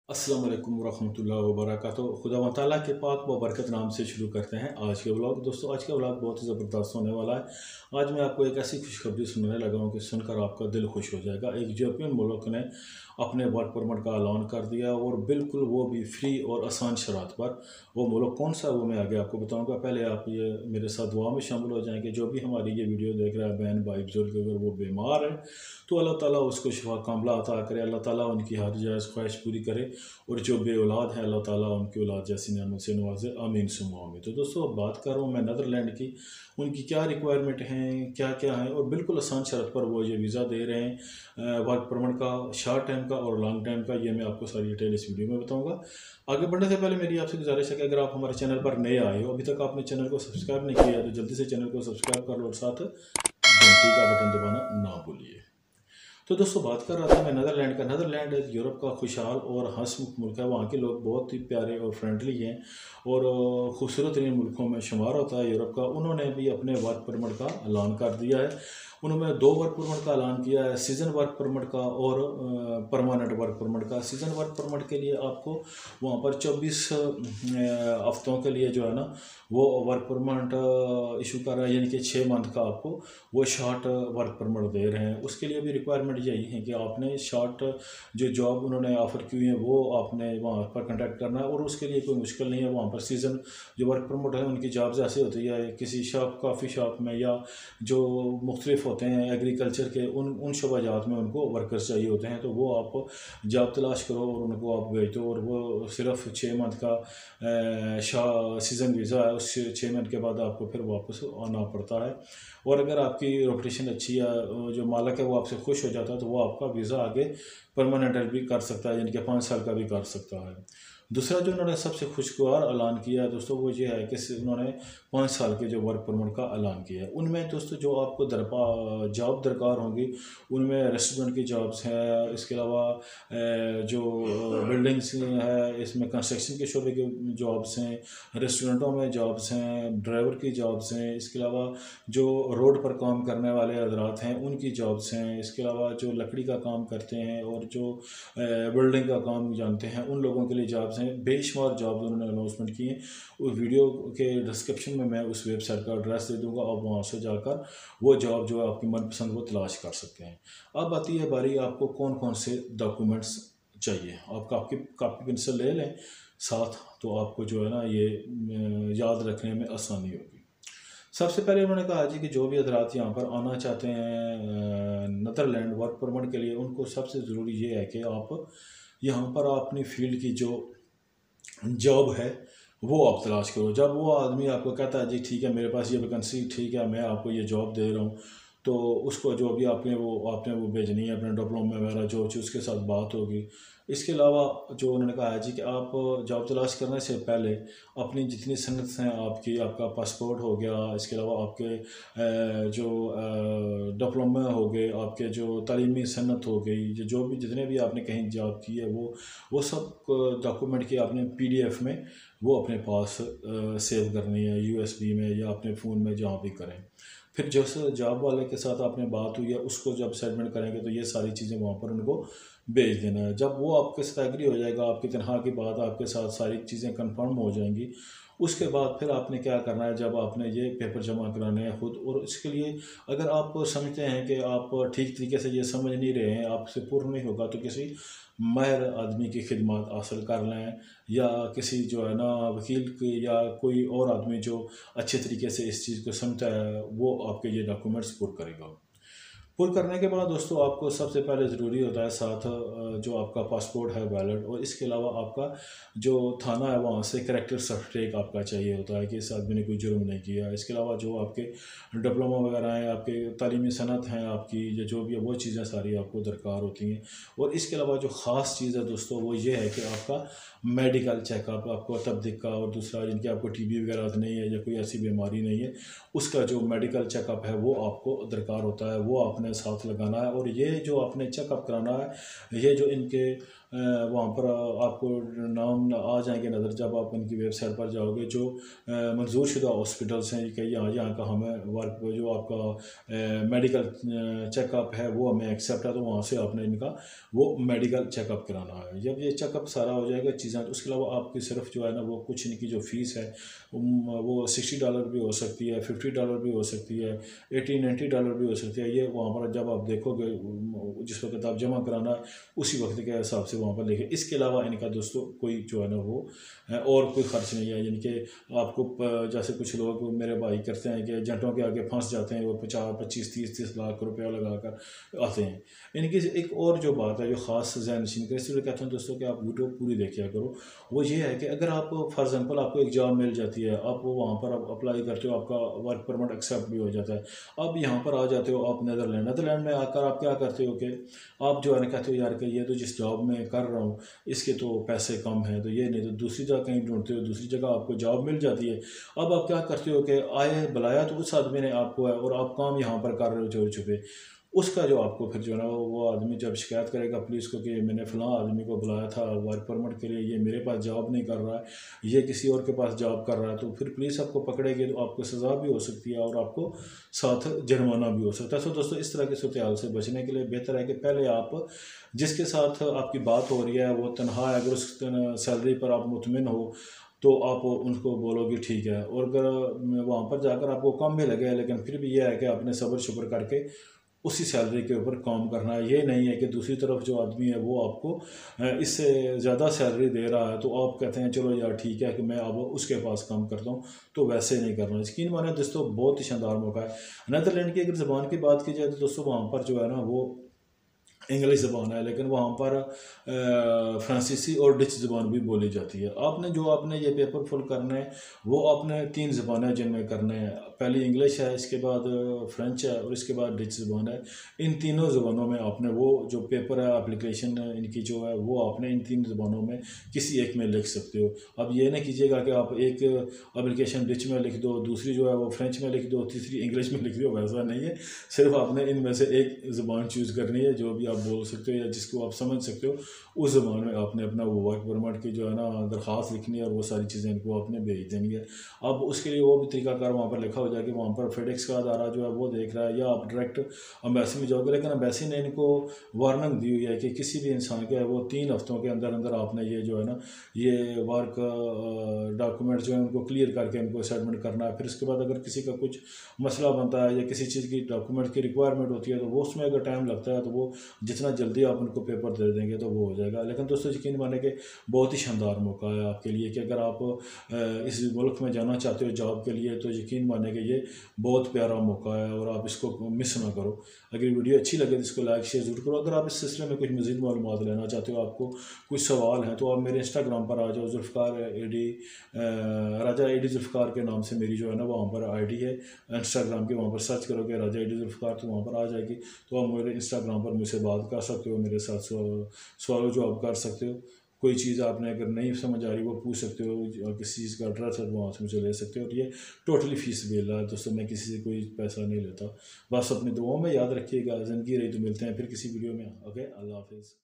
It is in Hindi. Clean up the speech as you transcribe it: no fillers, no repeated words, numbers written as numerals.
अस्सलाम वालेकुम रहमतुल्लाहि व बरकातहू। खुदा व तआला के पाक व बरकत नाम से शुरू करते हैं आज के व्लॉग। दोस्तों, आज का व्लॉग बहुत ही ज़बरदस्त होने वाला है। आज मैं आपको एक ऐसी खुशखबरी सुनाने लगा हूँ कि सुनकर आपका दिल खुश हो जाएगा। एक यूरोपियन मुल्क ने अपने वर्क परमिट का ऐलान कर दिया और बिल्कुल वो भी फ्री और आसान शरात पर। वो मुल्क कौन सा है वो मैं आगे आपको बताऊँगा। पहले आप ये मेरे साथ दुआ में शामिल हो जाएंगे। जो भी हमारी ये वीडियो देख रहा है, बहन भाई बुजुर्ग, अगर वो बीमार है तो अल्लाह ताला उसको शिफा कामला अता करे। अल्लाह ताला उनकी हर जायज़ ख्वाहिश पूरी करे और जो बे औलाद है अल्लाह ताला उनकी औलाद जैसी नेमत से नवाजे, आमीन सुम्मा आमीन। तो दोस्तों, अब बात कर रहा हूँ मैं नीदरलैंड की। उनकी क्या रिक्वायरमेंट हैं, क्या क्या है, और बिल्कुल आसान शर्त पर वो ये वीज़ा दे रहे हैं वर्क परमिट का, शॉर्ट टाइम का और लॉन्ग टाइम का। ये मैं आपको सारी डिटेल इस वीडियो में बताऊँगा। आगे बढ़ने से पहले मेरी आपसे गुजारिश है कि अगर आप हमारे चैनल पर नए आए हो, अभी तक आपने चैनल को सब्सक्राइब नहीं किया है, तो जल्दी से चैनल को सब्सक्राइब कर लो और साथ घंटी का बटन दबाना ना भूलिए। तो दोस्तों, बात कर रहा था मैं नीदरलैंड का। नीदरलैंड एक यूरोप का खुशहाल और हंसमुख मुल्क है। वहाँ के लोग बहुत ही प्यारे और फ्रेंडली हैं और खूबसूरत तरीन मुल्कों में शुमार होता है यूरोप का। उन्होंने भी अपने वर्क परमिट का ऐलान कर दिया है। उन्होंने दो वर्क परमिट का ऐलान किया है, सीज़न वर्क परमिट का और परमानेंट वर्क परमिट का। सीज़न वर्क परमिट के लिए आपको वहाँ पर 24 हफ्तों के लिए जो है ना वो वर्क परमिट इशू कर रहा है, यानी कि 6 मंथ का आपको वो शॉर्ट वर्क परमिट दे रहे हैं। उसके लिए भी रिक्वायरमेंट यही है कि आपने शॉर्ट जो जॉब उन्होंने ऑफ़र की हुई है वो आपने वहाँ पर कंटैक्ट करना है, और उसके लिए कोई मुश्किल नहीं है। वहाँ पर सीज़न जो वर्क परमिट है उनकी जॉब्स ऐसे होती है, किसी शॉप कॉफ़ी शॉप में या जो मुख्तलिफ होते हैं एग्रीकल्चर के उन शोबाजात में उनको वर्कर्स चाहिए होते हैं, तो वो आप जॉब तलाश करो और उनको आप भेज दो। और वो सिर्फ 6 मंथ का सीज़न वीज़ा है। उस 6 मंथ के बाद आपको फिर वापस आना पड़ता है। और अगर आपकी रेपुटेशन अच्छी है, जो मालिक है वो आपसे खुश हो जाता है, तो वो आपका वीज़ा आगे परमानेंट भी कर सकता है, यानी कि 5 साल का भी कर सकता है। दूसरा जो उन्होंने सबसे खुशगवार ऐलान किया है दोस्तों, वो ये है कि उन्होंने 5 साल के जो वर्क परमिट का ऐलान किया है, उनमें दोस्तों जो आपको जॉब दरकार होंगी उनमें रेस्टोरेंट की जॉब्स हैं, इसके अलावा जो बिल्डिंग्स है इसमें कंस्ट्रक्शन के शोबे की जॉब्स हैं, रेस्टोरेंटों में जॉब्स हैं, ड्राइवर की जॉब्स हैं, इसके अलावा जो रोड पर काम करने वाले हजरात हैं उनकी जॉब्स हैं, इसके अलावा जो लकड़ी का काम करते हैं और जो बिल्डिंग का काम जानते हैं उन लोगों के लिए जॉब्स हैं। बेशुमार जॉब्स उन्होंने अनाउंसमेंट की हैं। उस वीडियो के डिस्क्रिप्शन में मैं उस वेबसाइट का एड्रेस दे दूँगा, आप वहाँ से जाकर वो जॉब जो है आपकी मनपसंद वो तलाश कर सकते हैं। अब आती है बारी आपको कौन कौन से डॉक्यूमेंट्स चाहिए। आप कापी पेंसिल ले लें साथ, तो आपको जो है ना ये याद रखने में आसानी होगी। सबसे पहले उन्होंने कहा जी कि जो भी हजरात यहाँ पर आना चाहते हैं नीदरलैंड वर्क परमिट के लिए, उनको सबसे ज़रूरी ये है कि आप यहाँ पर अपनी फील्ड की जो जॉब है वो आप तलाश करो। जब वो आदमी आपको कहता है जी ठीक है मेरे पास ये वैकेंसी, ठीक है मैं आपको ये जॉब दे रहा हूँ, तो उसको जो भी आपने वो भेजनी है अपने डिप्लोमा वगैरह जो चीज़ उसके साथ बात होगी। इसके अलावा जो उन्होंने कहा है जी कि आप जॉब तलाश करने से पहले अपनी जितनी सनद हैं आपका पासपोर्ट हो गया, इसके अलावा आपके जो डिप्लोमा हो गए, आपके जो तालीमी सनत हो गई, जो भी जितने भी आपने कहीं जॉब की है वो सब डॉक्यूमेंट की आपने PDF में वो अपने पास सेव करनी है, USB में या अपने फ़ोन में जहाँ भी करें। फिर जिस जॉब वाले के साथ आपने बात हुई है उसको जब सबमिट करेंगे तो ये सारी चीज़ें वहाँ पर उनको भेज देना है। जब वो आपके साथ एग्री हो जाएगा, आपकी तनख्वाह की बात आपके साथ सारी चीज़ें कंफर्म हो जाएंगी, उसके बाद फिर आपने क्या करना है, जब आपने ये पेपर जमा कराने हैं खुद, और इसके लिए अगर आप समझते हैं कि आप ठीक तरीके से ये समझ नहीं रहे हैं, आपसे पूर्ण नहीं होगा, तो किसी माहिर आदमी की खिदमत हासिल कर लें, या किसी जो है ना वकील की, या कोई और आदमी जो अच्छे तरीके से इस चीज़ को समझता है वो आपके ये डॉक्यूमेंट्स पुर करेगा। पुल करने के बाद दोस्तों आपको सबसे पहले ज़रूरी होता है साथ जो आपका पासपोर्ट है वैलिड, और इसके अलावा आपका जो थाना है वहाँ से करैक्टर सर्टिफिकेट आपका चाहिए होता है कि इस आदमी ने कोई जुर्म नहीं किया। इसके अलावा जो आपके डिप्लोमा वगैरह हैं, आपके तालीमी सनत हैं आपकी, या जो भी है वो चीज़ें सारी आपको दरकार होती हैं। और इसके अलावा जो ख़ास चीज़ है दोस्तों वो ये है कि आपका मेडिकल चेकअप, आपको तबदीक का, और दूसरा जिनकी आपको TB वगैरह तो नहीं है या कोई ऐसी बीमारी नहीं है, उसका जो मेडिकल चेकअप है वो आपको दरकार होता है, वो आपने साथ लगाना है। और ये जो आपने चेकअप कराना है, ये जो इनके वहाँ पर आपको नाम आ जाएंगे नज़र जब आप उनकी वेबसाइट पर जाओगे। जो मंजूर शुदा हॉस्पिटल्स हैं कि यहाँ का हमें वर्क जो आपका मेडिकल चेकअप है वो हमें एक्सेप्ट है, तो वहाँ से आपने इनका वो मेडिकल चेकअप कराना है। जब ये चेकअप सारा हो जाएगा चीज़ें, तो उसके अलावा आपकी सिर्फ जो है ना वो कुछ इनकी जो फ़ीस है वो $60 भी हो सकती है, $50 भी हो सकती है, $80-90 भी हो सकती है। ये वहाँ पर जब आप देखोगे जिस वक्त आप जमा कराना है उसी वक्त के हिसाब से वहाँ पर लिखे। इसके अलावा इनका दोस्तों कोई जो है ना वो और कोई ख़र्च नहीं है। यानी कि आपको जैसे कुछ लोग मेरे भाई करते हैं कि एजेंटों के आगे फंस जाते हैं, वो 50-25-30-30 लाख रुपया लगा कर आते हैं। इनकी एक और जो बात है जो ख़ास ज़हननशीन का, इसलिए कहता हूँ दोस्तों कि आप वीडियो पूरी देखिए करो। वो ये है कि अगर आप फॉर एग्जांपल आपको एक जॉब मिल जाती है, आप वहाँ पर आप अप्लाई करते हो, आपका वर्क परमिट एक्सेप्ट भी हो जाता है, अब यहाँ पर आ जाते हो आप नीदरलैंड में आकर आप क्या करते हो कि आप जो है ना कहते हो यार कि ये तो जिस जॉब में कर रहा हूँ इसके तो पैसे कम हैं, तो ये नहीं तो दूसरी जगह कहीं ढूंढते हो, दूसरी जगह आपको जॉब मिल जाती है। अब आप क्या करते हो कि आए बुलाया तो उस आदमी ने आपको है और आप काम यहाँ पर कर रहे हो चोरी छुपे। उसका जो आपको फिर जो है ना वो आदमी जब शिकायत करेगा पुलिस को कि मैंने फ़लाँ आदमी को बुलाया था वर्क परमिट के लिए, ये मेरे पास जॉब नहीं कर रहा है, ये किसी और के पास जॉब कर रहा है, तो फिर पुलिस आपको पकड़ेगी तो आपको सज़ा भी हो सकती है और आपको साथ जुर्माना भी हो सकता है। तो दोस्तों इस तरह की सूरत से बचने के लिए बेहतर है कि पहले आप जिसके साथ आपकी बात हो रही है वो तनहा है, अगर उस सैलरी पर आप मुतमिन हो तो आप उनको बोलोगे ठीक है। और अगर वहाँ पर जाकर आपको कम भी लगे लेकिन फिर भी यह है कि आपने सब्र शुक्र करके उसी सैलरी के ऊपर काम करना है। ये नहीं है कि दूसरी तरफ जो आदमी है वो आपको इससे ज़्यादा सैलरी दे रहा है तो आप कहते हैं चलो यार ठीक है कि मैं अब उसके पास काम करता हूँ, तो वैसे नहीं करना। यकीन माने दोस्तों बहुत ही शानदार मौका है। नीदरलैंड की अगर ज़बान की बात की जाए तो दोस्तों वहाँ पर जो है ना वो इंग्लिश ज़बान है, लेकिन वहाँ पर फ्रांसीसी और डच ज़बान भी बोली जाती है। आपने ये पेपर फुल करना है वो आपने 3 ज़बानें जिनमें करने हैं, पहली इंग्लिश है, इसके बाद फ्रेंच है और इसके बाद डच ज़बान है। इन तीनों ज़बानों में आपने वो जो पेपर है एप्लीकेशन इनकी जो है वो आपने इन 3 ज़बानों में किसी एक में लिख सकते हो। अब ये नहीं कीजिएगा कि आप एक एप्लीकेशन डच में लिख दो, दूसरी जो है वो फ्रेंच में लिख दो, तीसरी इंग्लिश में लिख दो, वैसा नहीं है। सिर्फ आपने इनमें से एक ज़बान चूज़ करनी है जो भी आप बोल सकते हो या जिसको आप समझ सकते हो, उस ज़बान में आपने अपना वो वर्क परमिट की जो है ना दरख्वास्त लिखनी है और वो सारी चीज़ें इनको आपने भेज देनी है। अब उसके लिए वो भी तरीकाकार वहाँ पर लिखा हो जाए कि वहाँ पर फेडेक्स का अदारा जो है वो देख रहा है, या आप डायरेक्ट अम्बेसी में जाओगे। लेकिन अम्बेसी ने इनको वार्निंग दी हुई है कि किसी भी इंसान के वो 3 हफ्तों के अंदर अंदर आपने ये जो है ना ये वर्क डॉक्यूमेंट जो है उनको क्लियर करके इनको सेटलमेंट करना है। फिर उसके बाद अगर किसी का कुछ मसला बनता है या किसी चीज़ की डॉक्यूमेंट की रिक्वायरमेंट होती है तो वो उसमें अगर टाइम लगता है तो वो जितना जल्दी आप उनको पेपर दे देंगे तो वो हो जाएगा। लेकिन दोस्तों यकीन माने कि बहुत ही शानदार मौका है आपके लिए कि अगर आप इस मुल्क में जाना चाहते हो जॉब के लिए तो यकीन माने कि ये बहुत प्यारा मौका है और आप इसको मिस ना करो। अगर वीडियो अच्छी लगे तो इसको लाइक शेयर जरूर करो। अगर आप इस सिलसिले में कुछ मज़ीद मालूमात लेना चाहते हो, आपको कुछ सवाल हैं, तो आप मेरे इंस्टाग्राम पर आ जाओ, जुल्फ़कार एडी राजा एडी जुल्फ़कार के नाम से मेरी जो है ना वहाँ पर आईडी है इंस्टाग्राम की, वहाँ पर सर्च करोगे राजा एडी जुल्फ़कार तो वहाँ पर आ जाएगी। तो आप मेरे इंस्टाग्राम पर मुझसे बात कर सकते हो, मेरे साथ सवाल जवाब कर सकते हो। कोई चीज़ आपने अगर नहीं समझ आ रही वो पूछ सकते हो, किसी चीज़ का एड्रेस है तो वहाँ से मुझे ले सकते हो। और ये टोटली फ़ीस बेला है दोस्तों, मैं किसी से कोई पैसा नहीं लेता। बस अपनी दुआओं में याद रखिएगा। ज़िंदगी रही तो मिलते हैं फिर किसी वीडियो में। ओके, अल्लाह हाफिज़।